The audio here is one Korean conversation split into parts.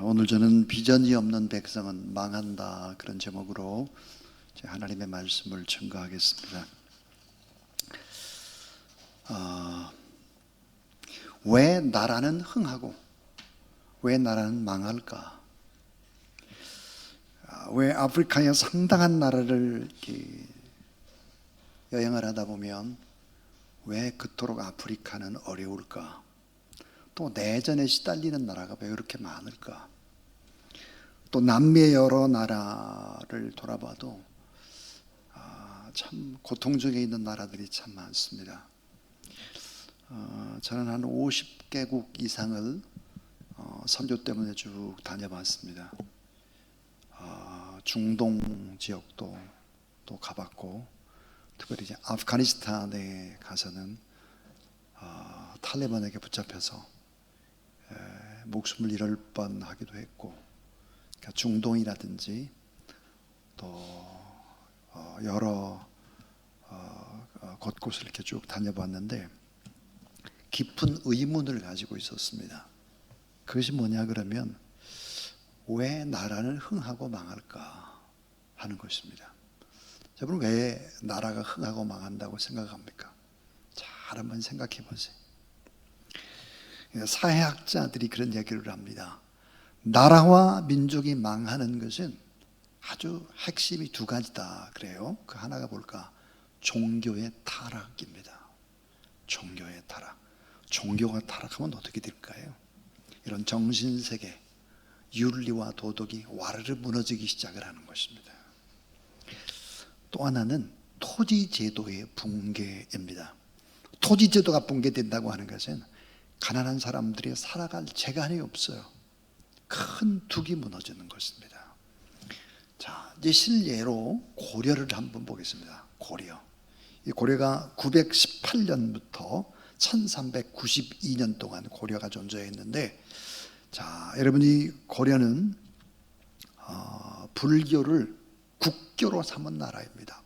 오늘 저는 비전이 없는 백성은 망한다, 그런 제목으로 하나님의 말씀을 증거하겠습니다. 왜 나라는 흥하고 왜 나라는 망할까? 왜 아프리카의 상당한 나라를 이렇게 여행을 하다 보면 왜 그토록 아프리카는 어려울까? 또 내전에 시달리는 나라가 왜 그렇게 많을까? 또 남미의 여러 나라를 돌아봐도 참 고통 중에 있는 나라들이 참 많습니다. 저는 한 50개국 이상을 선교 때문에 쭉 다녀봤습니다. 중동 지역도 또 가봤고, 특별히 이제 아프가니스탄에 가서는 탈레반에게 붙잡혀서 목숨을 잃을 뻔하기도 했고, 그러니까 중동이라든지 또 여러 곳곳을 이렇게 쭉 다녀봤는데 깊은 의문을 가지고 있었습니다. 그것이 뭐냐 그러면 왜 나라는 흥하고 망할까 하는 것입니다. 여러분, 왜 나라가 흥하고 망한다고 생각합니까? 잘 한번 생각해 보세요. 사회학자들이 그런 얘기를 합니다. 나라와 민족이 망하는 것은 아주 핵심이 두 가지다 그래요. 그 하나가 뭘까? 종교의 타락입니다. 종교의 타락. 종교가 타락하면 어떻게 될까요? 이런 정신세계, 윤리와 도덕이 와르르 무너지기 시작을 하는 것입니다. 또 하나는 토지제도의 붕괴입니다. 토지제도가 붕괴된다고 하는 것은 가난한 사람들이 살아갈 재간이 없어요. 큰 둑이 무너지는 것입니다. 자, 이제 실례로 고려를 한번 보겠습니다. 고려. 이 고려가 918년부터 1392년 동안 고려가 존재했는데, 자, 여러분이 고려는 불교를 국교로 삼은 나라입니다.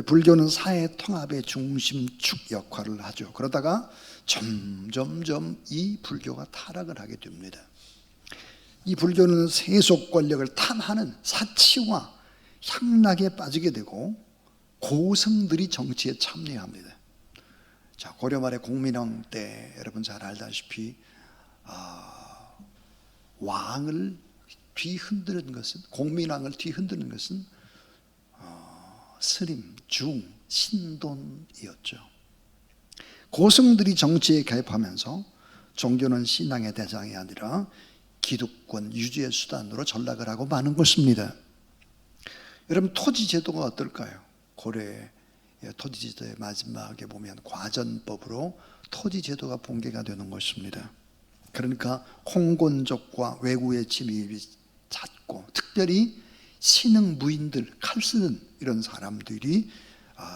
불교는 사회 통합의 중심축 역할을 하죠. 그러다가 점점점 이 불교가 타락을 하게 됩니다. 이 불교는 세속 권력을 탐하는 사치와 향락에 빠지게 되고 고승들이 정치에 참여합니다. 자, 고려 말의 공민왕 때 여러분 잘 알다시피 왕을 뒤흔드는 것은, 공민왕을 뒤흔드는 것은 스림, 중, 신돈이었죠. 고승들이 정치에 개입하면서 종교는 신앙의 대상이 아니라 기득권 유지의 수단으로 전락을 하고 마는 것입니다. 여러분, 토지제도가 어떨까요? 고려의 토지제도의 마지막에 보면 과전법으로 토지제도가 붕괴가 되는 것입니다. 그러니까 홍곤족과 외구의 침입이 잦고, 특별히 신흥 무인들, 칼 쓰는 이런 사람들이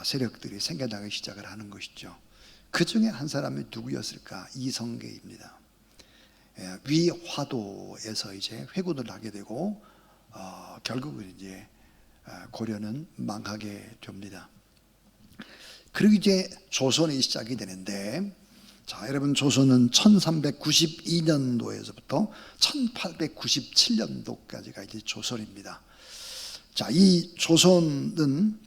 세력들이 생겨나기 시작을 하는 것이죠. 그 중에 한 사람이 누구였을까? 이성계입니다. 위화도에서 이제 회군을 하게 되고 결국은 이제 고려는 망하게 됩니다. 그리고 이제 조선이 시작이 되는데, 자, 여러분, 조선은 1392년도에서부터 1897년도까지가 이제 조선입니다. 자, 이 조선은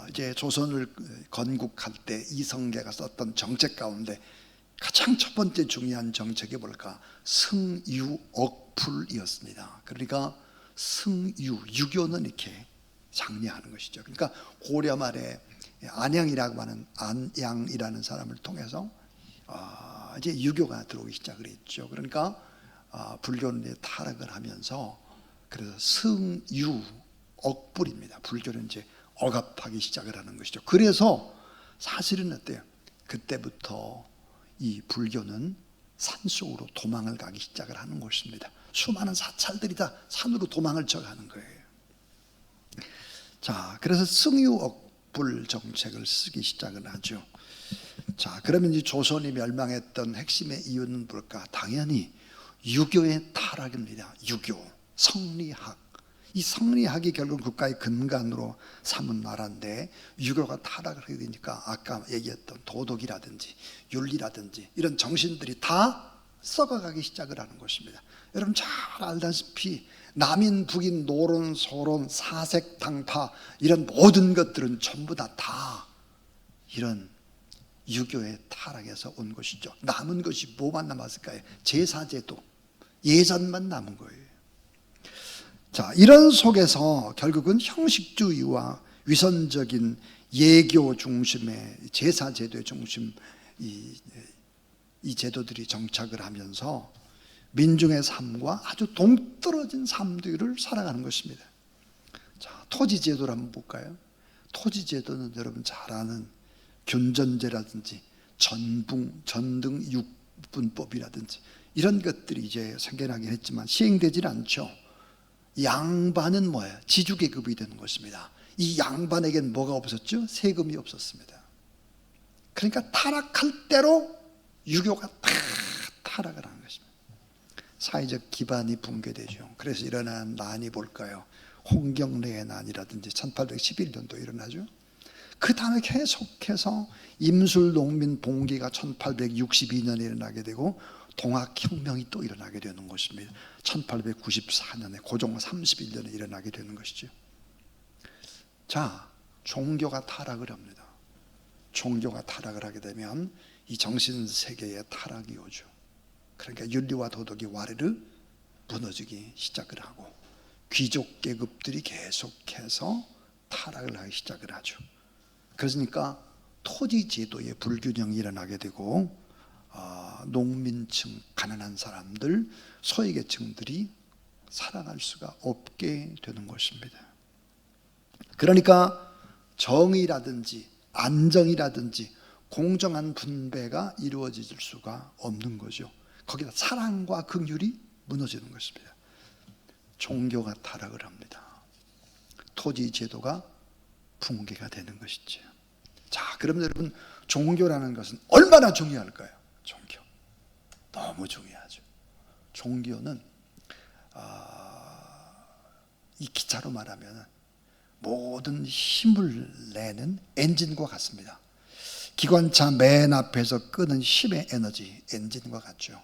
이제 조선을 건국할 때 이성계가 썼던 정책 가운데 가장 첫 번째 중요한 정책이 뭘까? 승유억풀이었습니다. 그러니까 유교는 이렇게 장려하는 것이죠. 그러니까 고려 말에 안양이라고 하는 안양이라는 사람을 통해서 이제 유교가 들어오기 시작을 했죠. 그러니까 불교는 타락을 하면서, 그래서 승유억불입니다. 불교는 이제 억압하기 시작을 하는 것이죠. 그래서 사실은 어때요? 그때부터 이 불교는 산속으로 도망을 가기 시작을 하는 것입니다. 수많은 사찰들이 다 산으로 도망을 쳐가는 거예요. 자, 그래서 승유억불 정책을 쓰기 시작을 하죠. 자, 그러면 이 조선이 멸망했던 핵심의 이유는 뭘까? 당연히 유교의 타락입니다. 유교, 성리학. 이 성리학이 결국 국가의 근간으로 삼은 나라인데, 유교가 타락을 하게 되니까 아까 얘기했던 도덕이라든지 윤리라든지 이런 정신들이 다 썩어가기 시작을 하는 것입니다. 여러분 잘 알다시피 남인, 북인, 노론, 소론, 사색, 당파 이런 모든 것들은 전부 다 이런 유교의 타락에서 온 것이죠. 남은 것이 뭐만 남았을까요? 제사제도, 예전만 남은 거예요. 자, 이런 속에서 결국은 형식주의와 위선적인 예교 중심의 제사제도의 중심 이 제도들이 정착을 하면서 민중의 삶과 아주 동떨어진 삶들을 살아가는 것입니다. 자, 토지제도를 한번 볼까요? 토지제도는 여러분 잘 아는 균전제라든지 전등 육분법이라든지 이런 것들이 이제 생겨나긴 했지만 시행되질 않죠. 양반은 뭐예요? 지주계급이 되는 것입니다. 이 양반에겐 뭐가 없었죠? 세금이 없었습니다. 그러니까 타락할 대로 유교가 다 타락을 하는 것입니다. 사회적 기반이 붕괴되죠. 그래서 일어난 난이 뭘까요? 홍경래의 난이라든지 1811년도 일어나죠. 그 다음에 계속해서 임술농민 봉기가 1862년에 일어나게 되고 동학혁명이 또 일어나게 되는 것입니다. 1894년에 고종 31년에 일어나게 되는 것이죠. 자, 종교가 타락을 합니다. 종교가 타락을 하게 되면 이 정신세계의 타락이 오죠. 그러니까 윤리와 도덕이 와르르 무너지기 시작을 하고 귀족 계급들이 계속해서 타락을 하기 시작을 하죠. 그러니까 토지 제도의 불균형이 일어나게 되고 농민층, 가난한 사람들, 소외계층들이 살아갈 수가 없게 되는 것입니다. 그러니까 정의라든지 안정이라든지 공정한 분배가 이루어질 수가 없는 거죠. 거기다 사랑과 긍휼이 무너지는 것입니다. 종교가 타락을 합니다. 토지 제도가 붕괴가 되는 것이죠. 자, 그러면 여러분 종교라는 것은 얼마나 중요할까요? 종교 너무 중요하죠. 종교는 이 기차로 말하면 모든 힘을 내는 엔진과 같습니다. 기관차 맨 앞에서 끄는 힘의 에너지, 엔진과 같죠.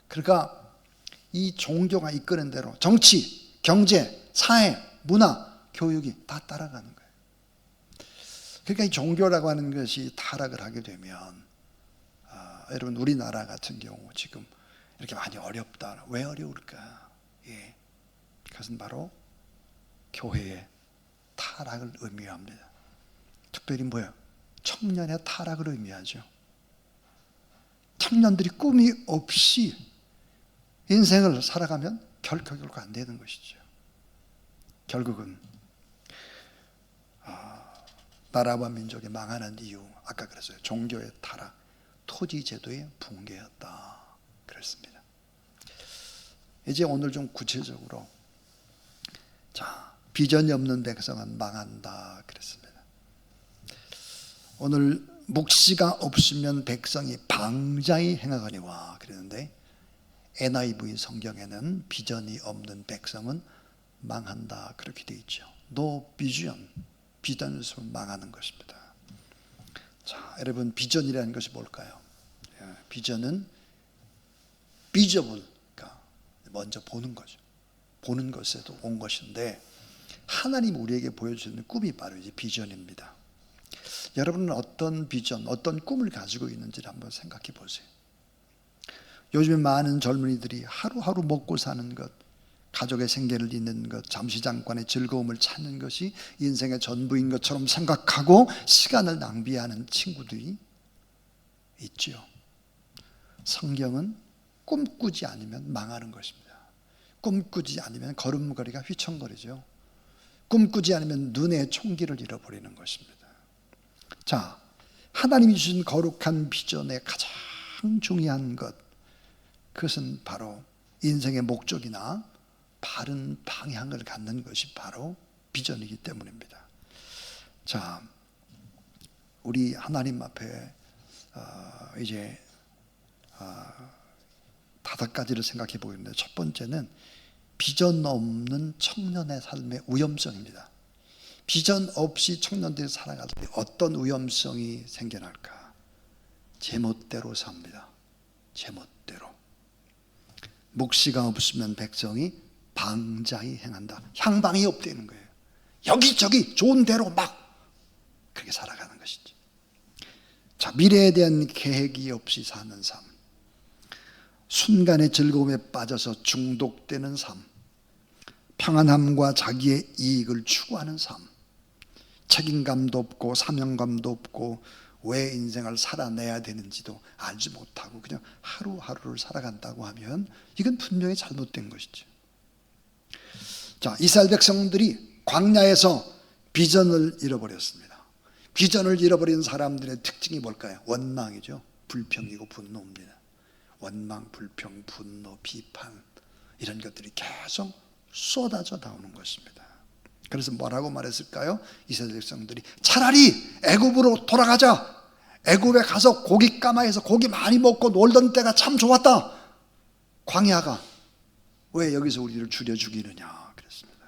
그러니까 이 종교가 이끄는 대로 정치, 경제, 사회, 문화, 교육이 다 따라가는 거예요. 그러니까 이 종교라고 하는 것이 타락을 하게 되면 여러분 우리나라 같은 경우 지금 이렇게 많이 어렵다. 왜 어려울까? 예, 그것은 바로 교회의 타락을 의미합니다. 특별히 뭐예요? 청년의 타락을 의미하죠. 청년들이 꿈이 없이 인생을 살아가면 결코 안 되는 것이죠. 결국은 나라와 민족이 망하는 이유, 아까 그랬어요. 종교의 타락, 토지 제도의 붕괴였다 그랬습니다. 이제 오늘 좀 구체적으로 자, 비전이 없는 백성은 망한다 그랬습니다. 오늘 묵시가 없으면 백성이 방자히 행하거니와 그랬는데 NIV 성경에는 비전이 없는 백성은 망한다 그렇게 되어 있죠. No vision, 비전이 없으면 망하는 것입니다. 자, 여러분 비전이라는 것이 뭘까요? 비전은 visible, 그러니까 먼저 보는 거죠. 보는 것에도 온 것인데 하나님 우리에게 보여주는 꿈이 바로 이제 비전입니다. 여러분은 어떤 비전, 어떤 꿈을 가지고 있는지를 한번 생각해 보세요. 요즘에 많은 젊은이들이 하루하루 먹고 사는 것, 가족의 생계를 잇는 것, 잠시 잠깐의 즐거움을 찾는 것이 인생의 전부인 것처럼 생각하고 시간을 낭비하는 친구들이 있죠. 성경은 꿈꾸지 않으면 망하는 것입니다. 꿈꾸지 않으면 걸음걸이가 휘청거리죠. 꿈꾸지 않으면 눈의 총기를 잃어버리는 것입니다. 자, 하나님이 주신 거룩한 비전의 가장 중요한 것, 그것은 바로 인생의 목적이나 바른 방향을 갖는 것이 바로 비전이기 때문입니다. 자, 우리 하나님 앞에 이제 5가지를 생각해 보겠는데, 첫 번째는 비전 없는 청년의 삶의 위험성입니다. 비전 없이 청년들이 살아갈 때 어떤 위험성이 생겨날까? 제멋대로 삽니다. 제멋대로. 묵시가 없으면 백성이 방자히 행한다. 향방이 없다는 거예요. 여기저기 좋은 대로 막 그렇게 살아가는 것이죠. 자, 미래에 대한 계획이 없이 사는 삶, 순간의 즐거움에 빠져서 중독되는 삶, 평안함과 자기의 이익을 추구하는 삶, 책임감도 없고 사명감도 없고 왜 인생을 살아내야 되는지도 알지 못하고 그냥 하루하루를 살아간다고 하면 이건 분명히 잘못된 것이죠. 자, 이스라엘 백성들이 광야에서 비전을 잃어버렸습니다. 비전을 잃어버린 사람들의 특징이 뭘까요? 원망이죠. 불평이고 분노입니다. 원망, 불평, 분노, 비판 이런 것들이 계속 쏟아져 나오는 것입니다. 그래서 뭐라고 말했을까요? 이스라엘 백성들이 차라리 애굽으로 돌아가자. 애굽에 가서 고기 까마에서 고기 많이 먹고 놀던 때가 참 좋았다. 광야가 왜 여기서 우리를 죽여 죽이느냐 그랬습니다.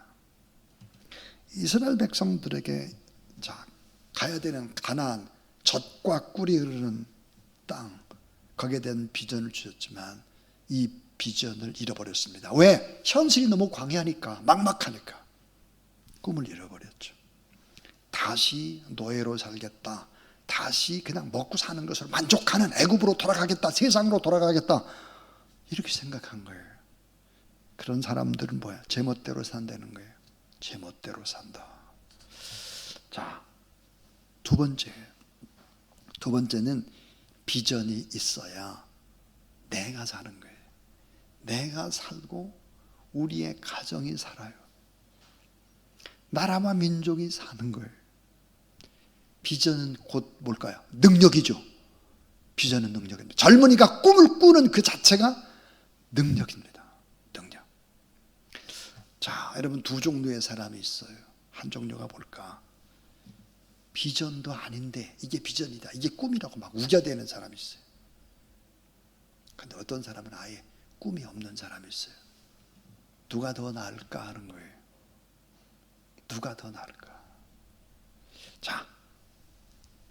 이스라엘 백성들에게 자, 가야 되는 가나안, 젖과 꿀이 흐르는 땅, 거기에 대한 비전을 주셨지만 이 비전을 잃어버렸습니다. 왜? 현실이 너무 광야니까, 막막하니까 꿈을 잃어버렸죠. 다시 노예로 살겠다, 다시 그냥 먹고 사는 것으로 만족하는 애굽으로 돌아가겠다, 세상으로 돌아가겠다 이렇게 생각한 거예요. 그런 사람들은 뭐야? 제멋대로 산다는 거예요. 제멋대로 산다. 자, 두 번째는 비전이 있어야 내가 사는 거예요. 내가 살고 우리의 가정이 살아요. 나라와 민족이 사는 거예요. 비전은 곧 뭘까요? 능력이죠. 비전은 능력입니다. 젊은이가 꿈을 꾸는 그 자체가 능력입니다. 능력. 자, 여러분 두 종류의 사람이 있어요. 한 종류가 뭘까? 비전도 아닌데 이게 비전이다, 이게 꿈이라고 막 우겨대는 사람이 있어요. 근데 어떤 사람은 아예 꿈이 없는 사람이 있어요. 누가 더 나을까 하는 거예요. 누가 더 나을까? 자,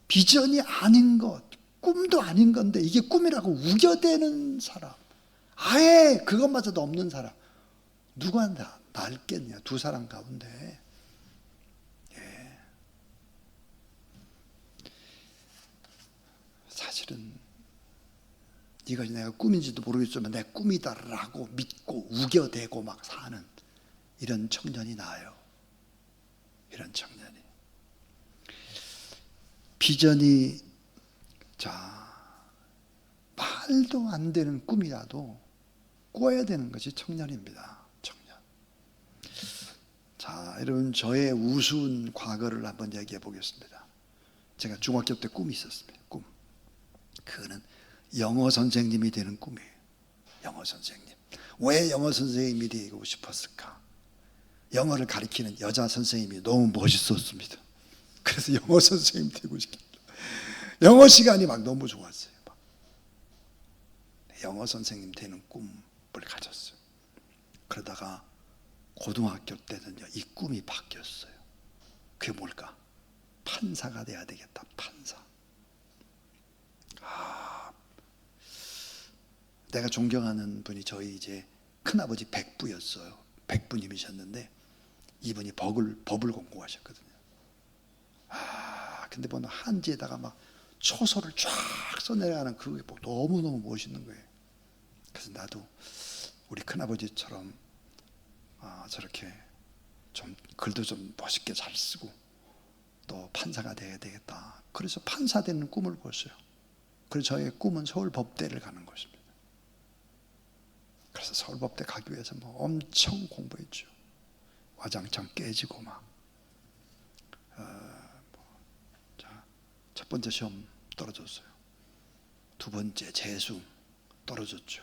비전이 아닌 것, 꿈도 아닌 건데 이게 꿈이라고 우겨대는 사람, 아예 그것마저도 없는 사람, 누가 나을겠냐? 두 사람 가운데. 사실은 이것이 내가 꿈인지도 모르겠지만 내 꿈이다라고 믿고 우겨대고 막 사는 이런 청년이 나아요. 이런 청년이. 비전이 자, 말도 안 되는 꿈이라도 꿔야 되는 것이 청년입니다. 청년. 자, 여러분 저의 우스운 과거를 한번 얘기해 보겠습니다. 제가 중학교 때 꿈이 있었습니다. 꿈. 그거는 영어 선생님이 되는 꿈이에요. 영어 선생님. 왜 영어 선생님이 되고 싶었을까? 영어를 가르치는 여자 선생님이 너무 멋있었습니다. 그래서 영어 선생님 되고 싶었어요. 영어 시간이 막 너무 좋았어요. 막. 영어 선생님 되는 꿈을 가졌어요. 그러다가 고등학교 때는요, 이 꿈이 바뀌었어요. 그게 뭘까? 판사가 돼야 되겠다. 판사. 내가 존경하는 분이 저희 이제 큰아버지 백부였어요. 백부님이셨는데 이분이 법을 공부하셨거든요. 근데 보면 한지에다가 막 초소를 쫙 써내려가는 그게 너무너무 멋있는 거예요. 그래서 나도 우리 큰아버지처럼 저렇게 좀 글도 좀 멋있게 잘 쓰고 또 판사가 돼야 되겠다. 그래서 판사 되는 꿈을 꿨어요. 그래서 저의 꿈은 서울법대를 가는 것입니다. 그래서 서울법대 가기 위해서 뭐 엄청 공부했죠. 와장창 깨지고 막. 첫 번째 시험 떨어졌어요. 두 번째 재수 떨어졌죠.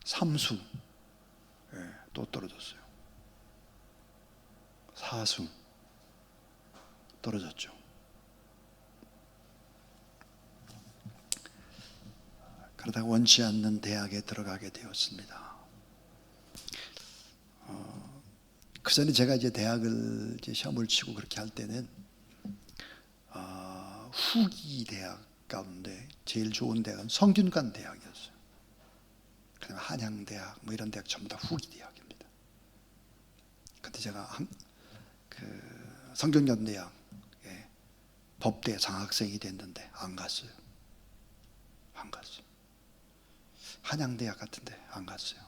삼수 또 떨어졌어요. 사수 떨어졌죠. 그러다가 원치 않는 대학에 들어가게 되었습니다. 그 전에 제가 이제 대학을 이제 시험을 치고 그렇게 할 때는 후기 대학 가운데 제일 좋은 대학은 성균관 대학이었어요. 그다음에 한양대학 뭐 이런 대학 전부 다 후기 대학입니다. 근데 제가 성균관대학 법대 장학생이 됐는데 안 갔어요. 안 갔어요. 한양대학 같은데 안 갔어요.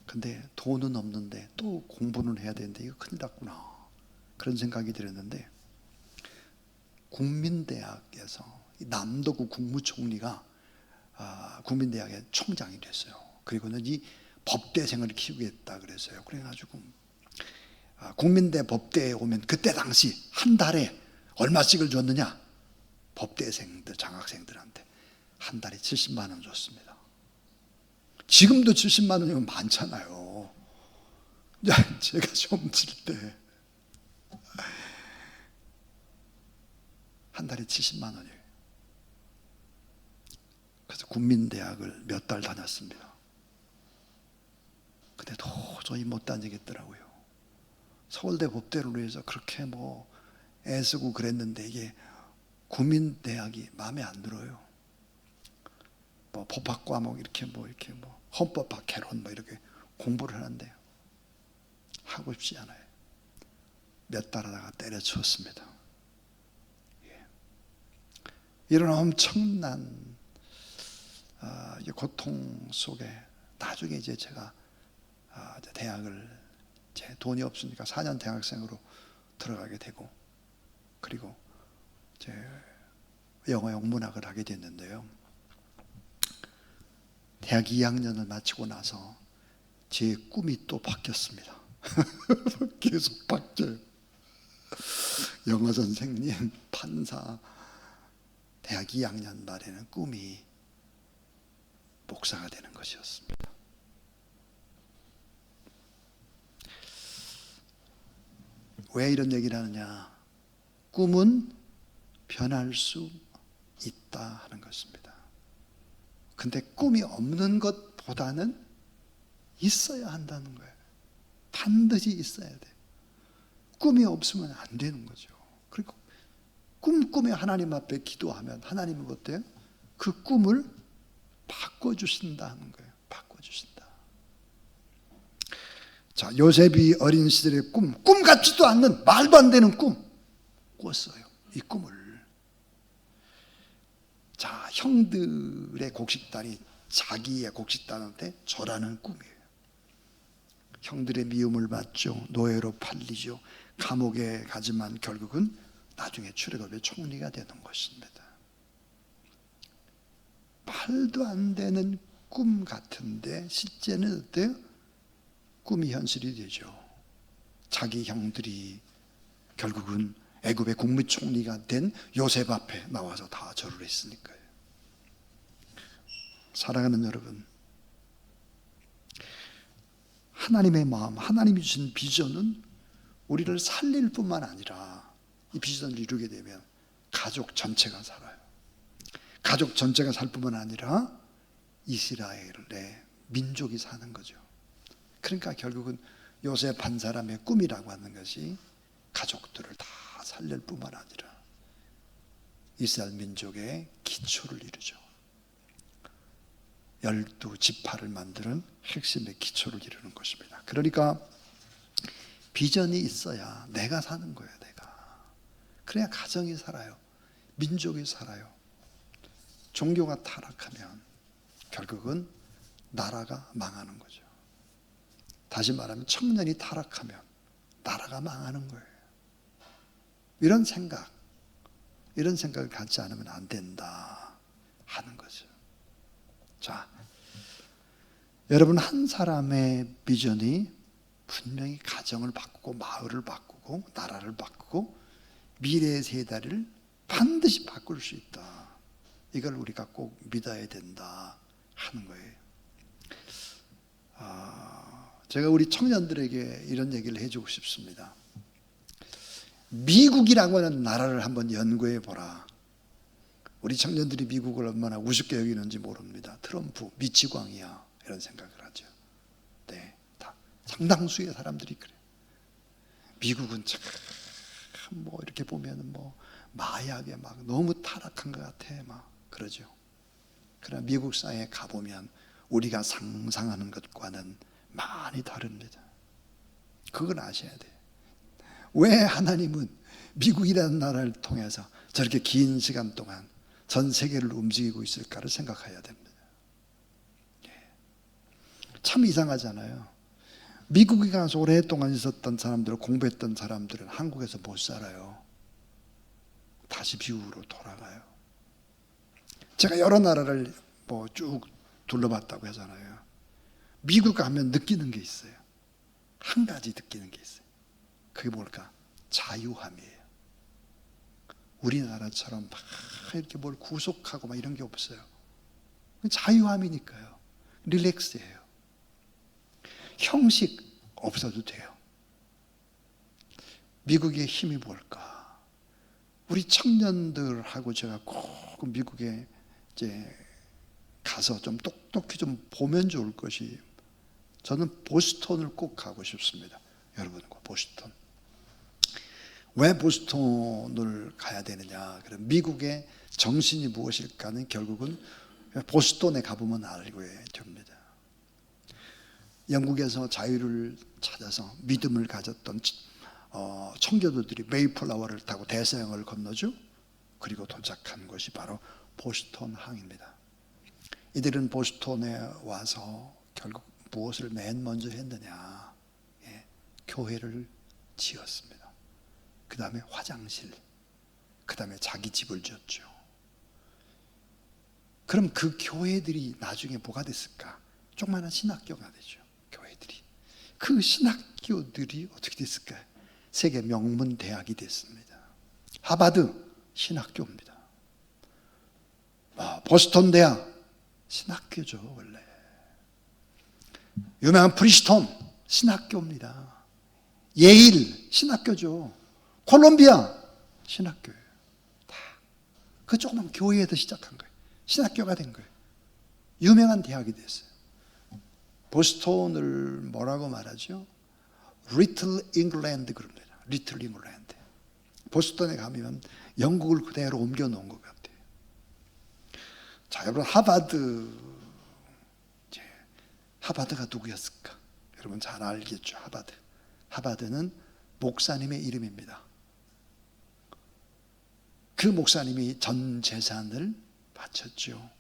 근데 돈은 없는데 또 공부는 해야 되는데 이거 큰일 났구나 그런 생각이 들었는데, 국민대학에서 남도구 국무총리가 국민대학의 총장이 됐어요. 그리고는 이 법대생을 키우겠다 그랬어요. 그래가지고 국민대 법대에 오면 그때 당시 한 달에 얼마씩을 줬느냐, 법대생들 장학생들한테 한 달에 70만 원 줬습니다. 지금도 70만 원이면 많잖아요. 제가 시험 칠 때 한 달에 70만 원이에요. 그래서 국민대학을 몇 달 다녔습니다. 근데 도저히 못 다니겠더라고요. 서울대 법대로 해서 그렇게 뭐 애쓰고 그랬는데 이게 국민대학이 마음에 안 들어요. 뭐 법학 과목 이렇게 뭐 헌법학 개론 뭐 이렇게 공부를 하는데 하고 싶지 않아요. 몇 달 하다가 때려쳤습니다. 이런 엄청난 고통 속에 나중에 이제 제가 대학을 제 돈이 없으니까 4년 대학생으로 들어가게 되고, 그리고 제 영어 영문학을 하게 됐는데요. 대학 2학년을 마치고 나서 제 꿈이 또 바뀌었습니다. 계속 바뀌어요. 영어 선생님, 판사. 대학 2학년 말에는 꿈이 목사가 되는 것이었습니다. 왜 이런 얘기를 하느냐? 꿈은 변할 수 있다 하는 것입니다. 근데 꿈이 없는 것보다는 있어야 한다는 거예요. 반드시 있어야 돼. 꿈이 없으면 안 되는 거죠. 그리고 꿈꾸며 하나님 앞에 기도하면 하나님은 어때요? 그 꿈을 바꿔주신다는 거예요. 바꿔주신다. 자, 요셉이 어린 시절의 꿈 같지도 않는 말도 안 되는 꿈 꿨어요. 이 꿈을. 자, 형들의 곡식단이 자기의 곡식단한테 절하는 꿈이에요. 형들의 미움을 받죠. 노예로 팔리죠. 감옥에 가지만 결국은 나중에 출애굽의 총리가 되는 것입니다. 말도 안 되는 꿈 같은데 실제는 어때요? 꿈이 현실이 되죠. 자기 형들이 결국은 애굽의 국무총리가 된 요셉 앞에 나와서 다 절을 했으니까요. 사랑하는 여러분, 하나님의 마음, 하나님이 주신 비전은 우리를 살릴 뿐만 아니라 이 비전을 이루게 되면 가족 전체가 살아요. 가족 전체가 살 뿐만 아니라 이스라엘의 민족이 사는 거죠. 그러니까 결국은 요셉 한 사람의 꿈이라고 하는 것이 가족들을 다 살릴 뿐만 아니라 이스라엘 민족의 기초를 이루죠. 12지파를 만드는 핵심의 기초를 이루는 것입니다. 그러니까 비전이 있어야 내가 사는 거예요. 내가. 그래야 가정이 살아요. 민족이 살아요. 종교가 타락하면 결국은 나라가 망하는 거죠. 다시 말하면 청년이 타락하면 나라가 망하는 거예요. 이런 생각을 갖지 않으면 안 된다 하는 거죠. 자, 여러분, 한 사람의 비전이 분명히 가정을 바꾸고 마을을 바꾸고 나라를 바꾸고 미래의 세대를 반드시 바꿀 수 있다. 이걸 우리가 꼭 믿어야 된다 하는 거예요. 제가 우리 청년들에게 이런 얘기를 해주고 싶습니다. 미국이라고 하는 나라를 한번 연구해 보라. 우리 청년들이 미국을 얼마나 우습게 여기는지 모릅니다. 트럼프, 미치광이야 이런 생각을 하죠. 네, 다 상당수의 사람들이 그래요. 미국은 참 뭐 이렇게 보면 뭐 마약에 막 너무 타락한 것 같아 막 그러죠. 그러나 미국 사회에 가보면 우리가 상상하는 것과는 많이 다릅니다. 그걸 아셔야 돼요. 왜 하나님은 미국이라는 나라를 통해서 저렇게 긴 시간 동안 전 세계를 움직이고 있을까를 생각해야 됩니다. 참 이상하잖아요. 미국에 가서 오랫동안 있었던 사람들, 공부했던 사람들은 한국에서 못 살아요. 다시 미국으로 돌아가요. 제가 여러 나라를 쭉 둘러봤다고 하잖아요. 미국 가면 느끼는 게 있어요. 한 가지 느끼는 게 있어요. 그게 뭘까? 자유함이에요. 우리나라처럼 막 이렇게 뭘 구속하고 막 이런 게 없어요. 자유함이니까요. 릴렉스해요. 형식 없어도 돼요. 미국의 힘이 뭘까? 우리 청년들하고 제가 꼭 미국에 이제 가서 좀 똑똑히 좀 보면 좋을 것이, 저는 보스턴을 꼭 가고 싶습니다. 여러분과 보스턴. 왜 보스턴을 가야 되느냐? 그럼 미국의 정신이 무엇일까는 결국은 보스턴에 가보면 알게 됩니다. 영국에서 자유를 찾아서 믿음을 가졌던 청교도들이 메이플라워를 타고 대서양을 건너죠. 그리고 도착한 곳이 바로 보스턴 항입니다. 이들은 보스턴에 와서 결국 무엇을 맨 먼저 했느냐? 교회를 지었습니다. 그 다음에 화장실, 그 다음에 자기 집을 지었죠. 그럼 그 교회들이 나중에 뭐가 됐을까? 조그마한 신학교가 되죠. 교회들이. 그 신학교들이 어떻게 됐을까요? 세계 명문 대학이 됐습니다. 하버드 신학교입니다. 보스턴 대학 신학교죠. 원래 유명한 프리스톤 신학교입니다. 예일 신학교죠. 콜롬비아 신학교예요. 다 그 조그만 교회에서 시작한 거예요. 신학교가 된 거예요. 유명한 대학이 됐어요. 보스턴을 뭐라고 말하죠? 리틀 잉글랜드 그럽니다. 리틀 잉글랜드. 보스턴에 가면 영국을 그대로 옮겨 놓은 것 같아요. 자, 여러분 하버드가 누구였을까? 여러분 잘 알겠죠. 하버드는 목사님의 이름입니다. 그 목사님이 전 재산을 바쳤죠.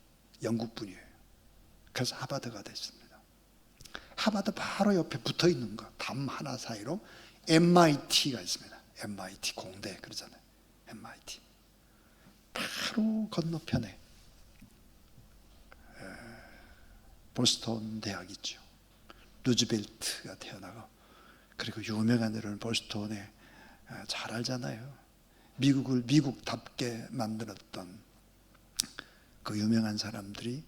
영국 분이에요. 그래서 하버드가 됐습니다. 하버드 바로 옆에 붙어 있는 거, 담 하나 사이로 MIT가 있습니다. MIT 공대 그러잖아요. MIT 바로 건너편에 보스턴 대학 있죠. 루즈벨트가 태어나고, 그리고 유명한 애를 보스턴에 잘 알잖아요. 미국을 미국답게 만들었던 그 유명한 사람들이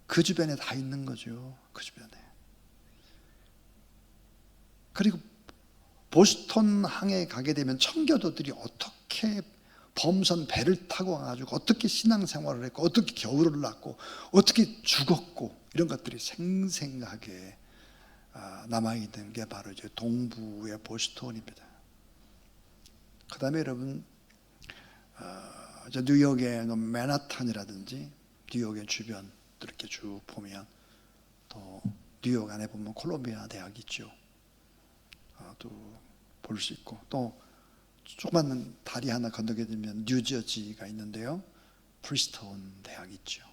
그 주변에 다 있는 거죠. 그 주변에. 그리고 보스턴 항에 가게 되면 청교도들이 어떻게 범선 배를 타고 와가지고 어떻게 신앙생활을 했고, 어떻게 겨울을 났고, 어떻게 죽었고, 이런 것들이 생생하게 남아있는 게 바로 이제 동부의 보스턴입니다. 그 다음에 여러분, 뉴욕의 맨하탄이라든지 뉴욕의 주변 이렇게 쭉 보면, 또 뉴욕 안에 보면 콜롬비아 대학 있죠. 또 볼 수 있고, 또 조그만 다리 하나 건너게 되면 뉴저지가 있는데요. 프리스톤 대학 있죠.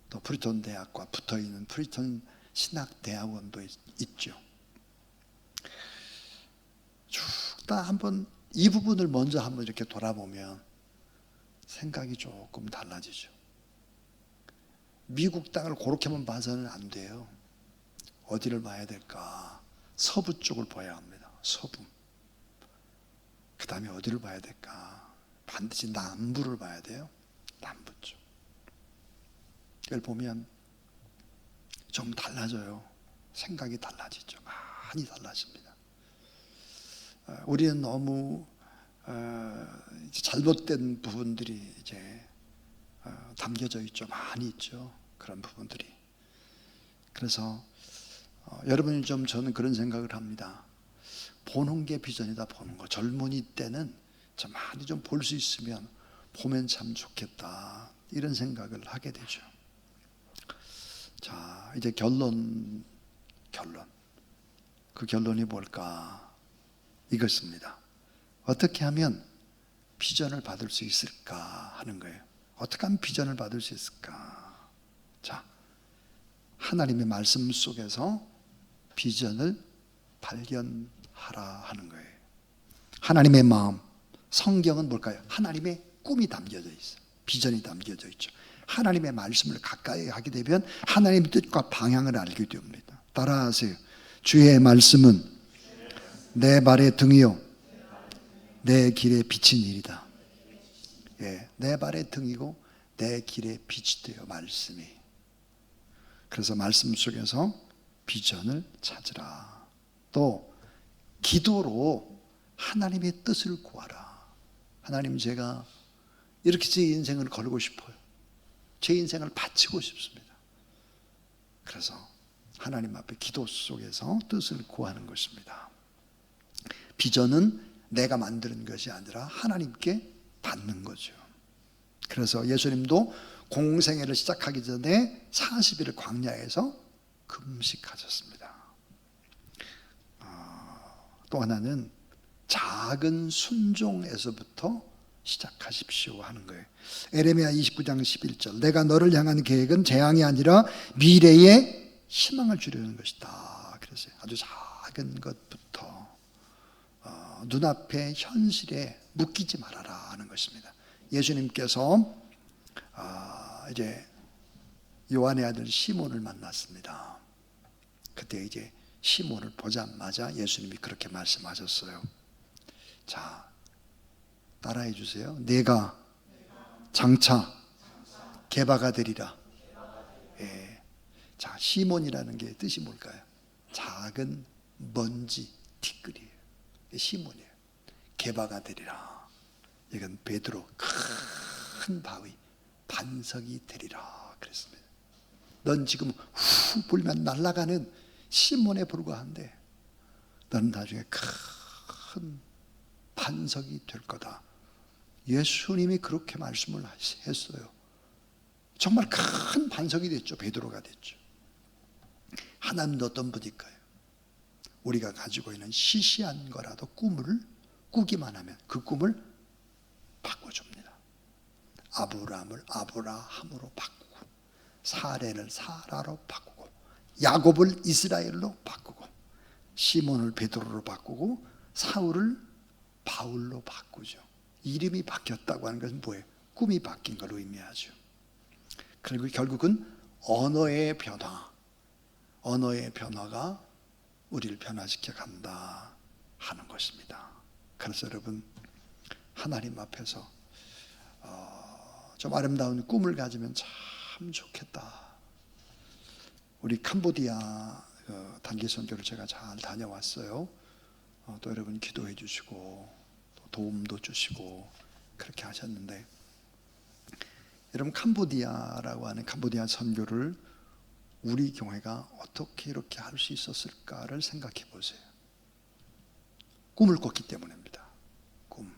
또 프리스톤 대학과 붙어 있는 프리스톤 신학대학원도 있죠. 쭉 다 한번 이 부분을 먼저 한번 이렇게 돌아보면 생각이 조금 달라지죠. 미국 땅을 그렇게만 봐서는 안 돼요. 어디를 봐야 될까? 서부 쪽을 봐야 합니다. 서부. 그 다음에 어디를 봐야 될까? 반드시 남부를 봐야 돼요. 남부 쪽. 이걸 보면 좀 달라져요. 생각이 달라지죠. 많이 달라집니다. 우리는 너무 잘못된 부분들이 이제 담겨져 있죠. 많이 있죠. 그런 부분들이. 그래서 여러분이 좀, 저는 그런 생각을 합니다. 보는 게 비전이다. 보는 거. 젊은이 때는 좀 많이 좀 볼 수 있으면 보면 참 좋겠다, 이런 생각을 하게 되죠. 자, 이제 결론. 그 결론이 뭘까? 이것입니다. 어떻게 하면 비전을 받을 수 있을까 하는 거예요. 어떻게 하면 비전을 받을 수 있을까? 자, 하나님의 말씀 속에서 비전을 발견하라 하는 거예요. 하나님의 마음, 성경은 뭘까요? 하나님의 꿈이 담겨져 있어요. 비전이 담겨져 있죠. 하나님의 말씀을 가까이 하게 되면 하나님의 뜻과 방향을 알게 됩니다. 따라하세요. 주의 말씀은 내 발의 등이요 내 길에 비친 일이다. 예, 내 발의 등이고 내 길에 빛이 되어 말씀이. 그래서 말씀 속에서 비전을 찾으라. 또 기도로 하나님의 뜻을 구하라. 하나님, 제가 이렇게 제 인생을 걸고 싶어요. 제 인생을 바치고 싶습니다. 그래서 하나님 앞에 기도 속에서 뜻을 구하는 것입니다. 비전은 내가 만드는 것이 아니라 하나님께 받는 거죠. 그래서 예수님도 공생애를 시작하기 전에 40일을 광야에서 금식하셨습니다. 또 하나는 작은 순종에서부터 시작하십시오 하는 거예요. 에레미야 29장 11절, 내가 너를 향한 계획은 재앙이 아니라 미래의 희망을 주려는 것이다. 그래서 아주 작은 것부터 눈앞의 현실에 묶이지 말아라 하는 것입니다. 예수님께서 이제 요한의 아들 시몬을 만났습니다. 그때 이제 시몬을 보자마자 예수님이 그렇게 말씀하셨어요. 자, 따라해 주세요. 내가 장차 게바가 되리라. 예. 자, 시몬이라는 게 뜻이 뭘까요? 작은 먼지 티끌이에요. 시몬이에요. 게바가 되리라. 이건 베드로, 큰 바위 반석이 되리라 그랬습니다. 넌 지금 후 불면 날아가는 시몬에 불과한데 너는 나중에 큰 반석이 될 거다. 예수님이 그렇게 말씀을 했어요. 정말 큰 반석이 됐죠. 베드로가 됐죠. 하나님도 어떤 분일까요? 우리가 가지고 있는 시시한 거라도 꿈을 꾸기만 하면 그 꿈을 바꿔줍니다. 아브라함을 아브라함으로 바꾸고, 사레를 사라로 바꾸고, 야곱을 이스라엘로 바꾸고, 시몬을 베드로로 바꾸고, 사울을 바울로 바꾸죠. 이름이 바뀌었다고 하는 것은 뭐예요? 꿈이 바뀐 걸 의미하죠. 그리고 결국은 언어의 변화가 우리를 변화시켜 간다 하는 것입니다. 그래서 여러분, 하나님 앞에서 좀 아름다운 꿈을 가지면 참 좋겠다. 우리 캄보디아 단기 선교를 제가 잘 다녀왔어요. 또 여러분 기도해 주시고 또 도움도 주시고 그렇게 하셨는데, 여러분 캄보디아라고 하는 캄보디아 선교를 우리 교회가 어떻게 이렇게 할 수 있었을까를 생각해 보세요. 꿈을 꿨기 때문입니다. 꿈.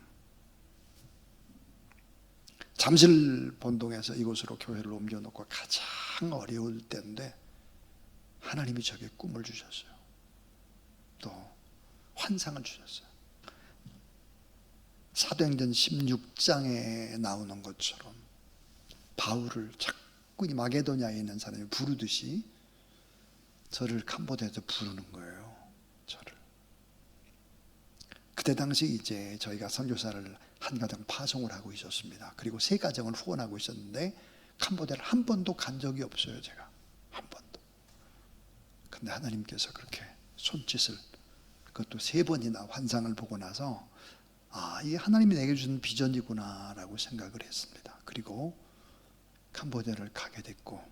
잠실 본동에서 이곳으로 교회를 옮겨놓고 가장 어려울 때인데 하나님이 저에게 꿈을 주셨어요. 또 환상을 주셨어요. 사도행전 16장에 나오는 것처럼 바울을 자꾸 이 마게도냐에 있는 사람이 부르듯이 저를 캄보디아에서 부르는 거예요. 저를. 그때 당시 이제 저희가 선교사를 한 가정 파송을 하고 있었습니다. 그리고 3가정을 후원하고 있었는데 캄보디아를 한 번도 간 적이 없어요. 제가 한 번도. 근데 하나님께서 그렇게 손짓을, 그것도 3번이나 환상을 보고 나서 이게 하나님이 내게 주신 비전이구나 라고 생각을 했습니다. 그리고 캄보디아를 가게 됐고,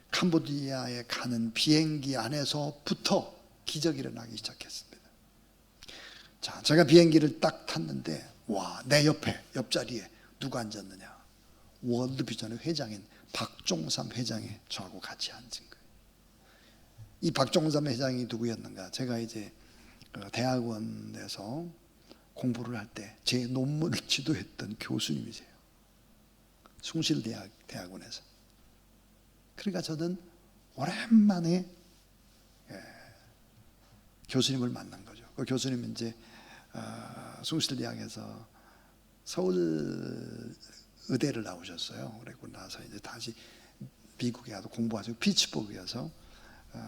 캄보디아에 가는 비행기 안에서부터 기적이 일어나기 시작했습니다. 자, 제가 비행기를 딱 탔는데 내 옆자리에 누가 앉았느냐? 월드비전의 회장인 박종삼 회장이 저하고 같이 앉은 거예요. 이 박종삼 회장이 누구였는가? 제가 이제 대학원에서 공부를 할 때 제 논문을 지도했던 교수님이세요. 숭실대학원에서. 그러니까 저는 오랜만에 교수님을 만난 거죠. 그 교수님은 이제 숭실대학에서 서울 의대를 나오셨어요. 그리고 나서 이제 다시 미국에 가서 공부하시고 피츠버그에서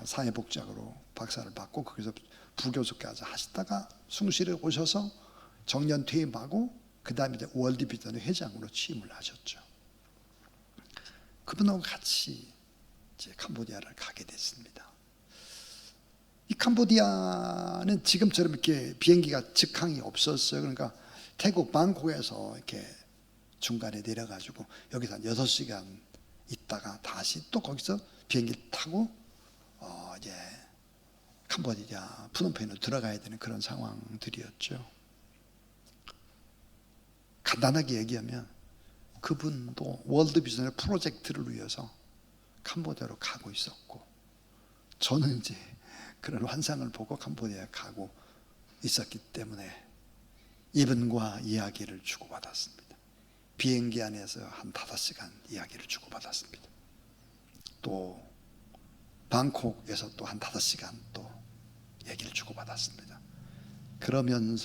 사회복지학으로 박사를 받고 거기서 부교수까지 하시다가 숭실에 오셔서 정년 퇴임하고 그 다음에 이제 월드비전의 회장으로 취임을 하셨죠. 그분하고 같이 이제 캄보디아를 가게 됐습니다. 이 캄보디아는 지금처럼 이렇게 비행기가 직항이 없었어요. 그러니까 태국 방콕에서 이렇게 중간에 내려가지고 여기서 한 6시간 있다가 다시 또 거기서 비행기를 타고 이제 캄보디아 프놈펜으로 들어가야 되는 그런 상황들이었죠. 간단하게 얘기하면 그분도 월드비전의 프로젝트를 위해서 캄보디아로 가고 있었고, 저는 이제 그런 환상을 보고 캄보디아에 가고 있었기 때문에 이분과 이야기를 주고받았습니다. 비행기 안에서 한 5시간 이야기를 주고받았습니다. 또 방콕에서 또 한 5시간 또 얘기를 주고받았습니다. 그러면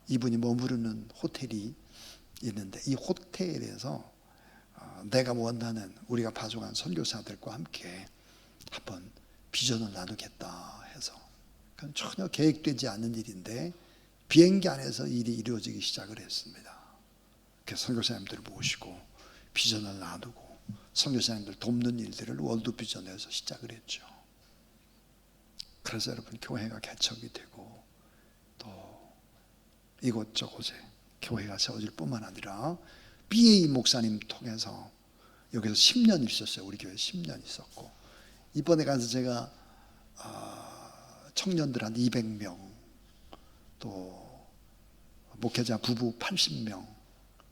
이분이 머무르는 호텔이 있는데 이 호텔에서 내가 원하는 우리가 파송한 선교사들과 함께 한번 비전을 나누겠다 해서, 전혀 계획되지 않은 일인데 비행기 안에서 일이 이루어지기 시작을 했습니다. 그래서 선교사님들을 모시고 비전을 나누고 선교사님들 돕는 일들을 월드비전에서 시작을 했죠. 그래서 여러분, 교회가 개척이 되고 또 이곳저곳에 교회가 세워질 뿐만 아니라 BA 목사님 통해서 여기서 10년 있었어요. 우리 교회 10년 있었고, 이번에 가서 제가 청년들 한 200명, 또 목회자 부부 80명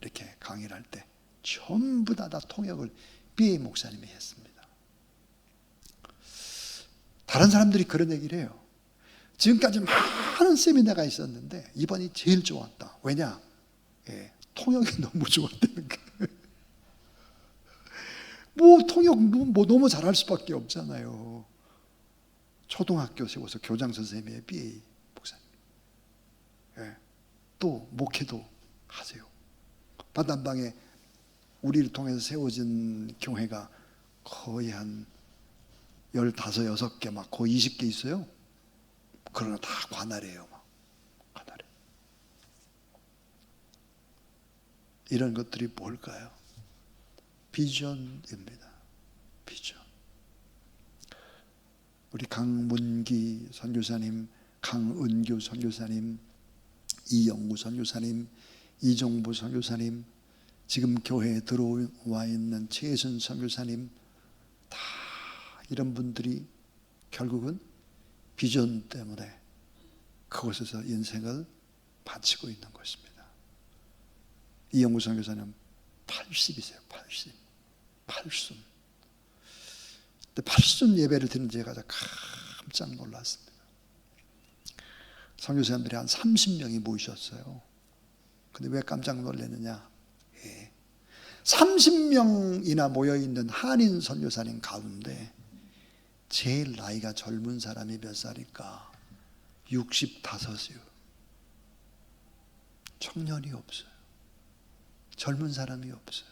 이렇게 강의를 할 때 전부 다 통역을 BA 목사님이 했습니다. 다른 사람들이 그런 얘기를 해요. 지금까지 많은 세미나가 있었는데 이번이 제일 좋았다. 왜냐? 통역이 너무 좋았다는 거예요. 통역 너무 잘할 수밖에 없잖아요. 초등학교 세워서 교장 선생님의 BA 목사님, 또 목회도 하세요. 바단방에 우리를 통해서 세워진 교회가 거의 한 15, 6개, 막 거의 20개 있어요. 그러나 다 관할이에요. 관할에. 이런 것들이 뭘까요? 비전입니다. 비전. 우리 강문기 선교사님, 강은규 선교사님, 이영구 선교사님, 이종부 선교사님, 지금 교회에 들어와 있는 최순 선교사님, 다 이런 분들이 결국은 비전 때문에 그곳에서 인생을 바치고 있는 것입니다. 이영구 선교사님 80이세요. 80. 80순. 근데 80순 예배를 드는 제가 깜짝 놀랐습니다. 선교사님들이 한 30명이 모이셨어요. 근데 왜 깜짝 놀랐느냐? 30명이나 모여있는 한인 선교사님 가운데 제일 나이가 젊은 사람이 몇 살일까? 65이요. 청년이 없어요. 젊은 사람이 없어요.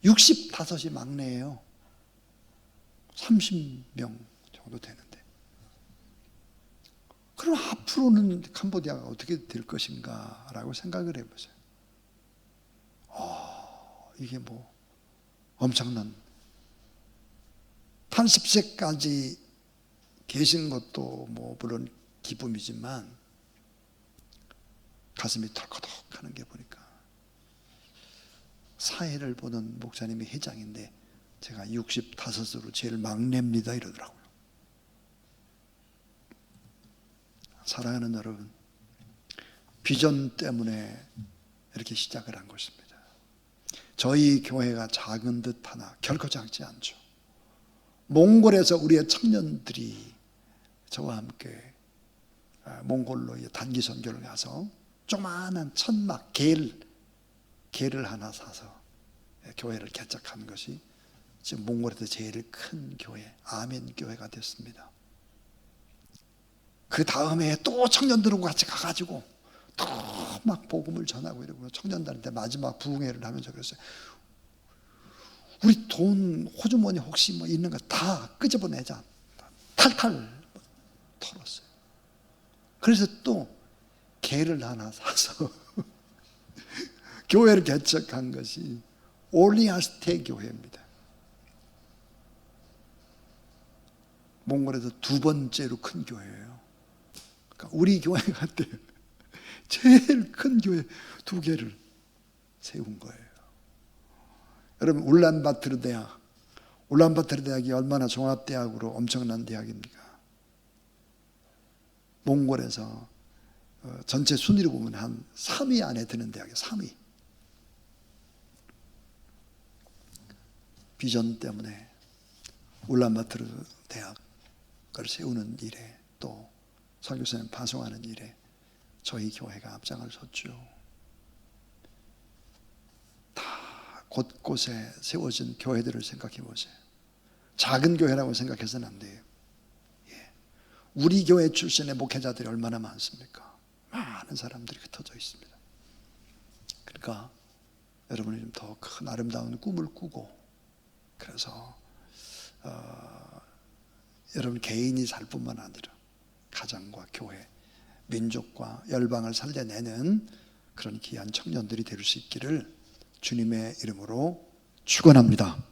65이 막내예요. 30명 정도 되는데. 그럼 앞으로는 캄보디아가 어떻게 될 것인가 라고 생각을 해보세요. 이게 엄청난 80세까지 계신 것도 물론 기쁨이지만 가슴이 털커덕 하는 게 보니까, 사회를 보는 목사님이 회장인데 제가 65으로 제일 막내입니다 이러더라고요. 사랑하는 여러분, 비전 때문에 이렇게 시작을 한 것입니다. 저희 교회가 작은 듯 하나 결코 작지 않죠. 몽골에서 우리의 청년들이 저와 함께 몽골로 단기 선교를 가서 조그마한 천막 개를 하나 사서 교회를 개척한 것이 지금 몽골에서 제일 큰 교회 아멘 교회가 됐습니다. 그 다음에 또 청년들하고 같이 가가지고 또 막 복음을 전하고 이러고 청년들한테 마지막 부흥회를 하면서 그랬어요. 우리 돈 호주머니 혹시 뭐 있는 거 다 끄집어내자. 탈탈 털었어요. 그래서 또 개를 하나 사서 교회를 개척한 것이 올리아스테 교회입니다. 몽골에서 두 번째로 큰 교회예요. 그러니까 우리 교회가 때 제일 큰 교회 두 개를 세운 거예요. 여러분 울란바토르 대학, 울란바토르 대학이 얼마나 종합대학으로 엄청난 대학입니까? 몽골에서 전체 순위로 보면 한 3위 안에 드는 대학이에요. 3위. 비전 때문에 울란바토르 대학을 세우는 일에 또 선교사님 파송하는 일에 저희 교회가 앞장을 섰죠. 다 곳곳에 세워진 교회들을 생각해 보세요. 작은 교회라고 생각해서는 안 돼요. 우리 교회 출신의 목회자들이 얼마나 많습니까? 많은 사람들이 흩어져 있습니다. 그러니까 여러분이 좀 더 큰 아름다운 꿈을 꾸고 그래서 여러분 개인이 살 뿐만 아니라 가정과 교회, 민족과 열방을 살려내는 그런 귀한 청년들이 될 수 있기를 주님의 이름으로 축원합니다.